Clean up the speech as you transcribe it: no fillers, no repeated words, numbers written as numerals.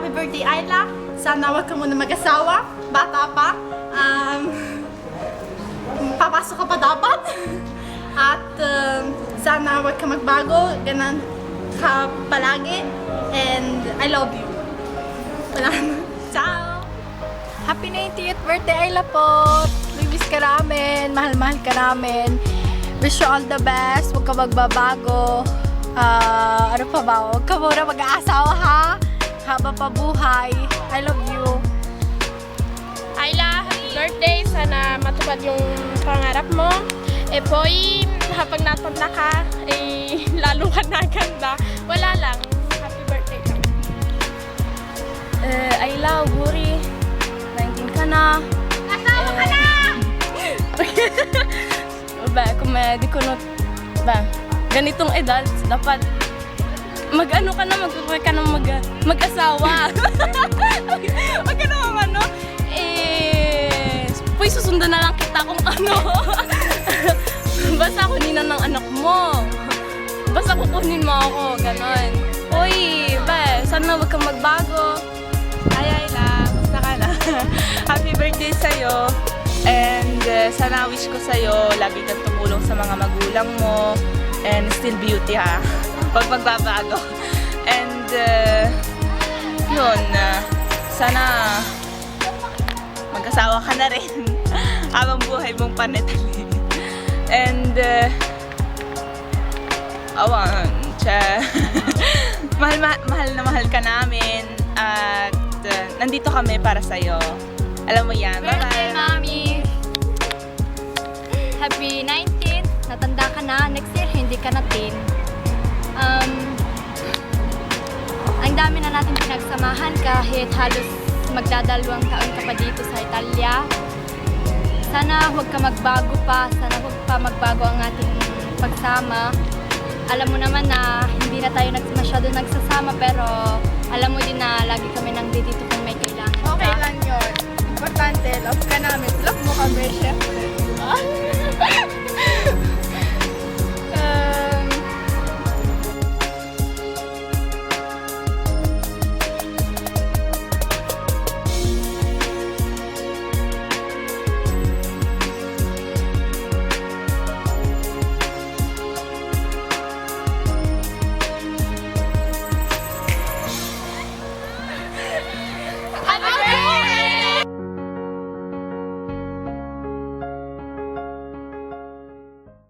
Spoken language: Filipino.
happy birthday, Ayla. Sana wag ka muna mag-asawa. Bata pa. Papasok ka pa dapat. At sana wag ka magbago. Ganon ka palagi. And I love you. Wala na. Ciao! Happy 90th birthday, Ayla po! Miss ka namin, mahal-mahal ka namin. Wish you all the best, huwag ka magbabago. Ano pa ba? Huwag ka muna mag-aasawa ha? Haba pa buhay. I love you. Ayla, happy birthday! Sana matupad yung pangarap mo. Poy, kapag natanda ka, lalo ka na ganda. Wala lang. Happy birthday ka. Ayla, Guri. 19 ka na. Asawa ka na! Ba, kung di ko not, ba, ganitong edad, dapat mag-ano ka na, mag-prepare ka na mag-asawa. Wag ka naman ano, puy, susundan na lang kita kung ano. Basta kunin na ng anak mo. Basta kukunin mo ako, ganon. Uy, ba, sana wag kang magbago. Ay, Ayla, basta ka na. Happy birthday sa'yo. And sana wish ko sa'yo, lagi kang tumulong sa mga magulang mo. And still beauty ha. Pag magbabago. And yun, sana mag-asawa ka na rin. Habang buhay mong panetali. And awan, mahal na mahal ka namin. At nandito kami para sa'yo. Alam mo yan. Birthday, Bye-bye. Mami! Happy 19th! Natanda ka na. Next year, hindi ka na teen. Ang dami na natin pinagsamahan kahit halos magdadalawang taon ka pa dito sa Italia. Sana huwag ka magbago pa. Sana huwag pa magbago ang ating pagsama. Alam mo naman na hindi na tayo masyado nagsasama pero alam mo din na lagi kami nandito kung may kailangan ka. Okay lang yun. Importante, love ka namin. Love mo kami, syempre.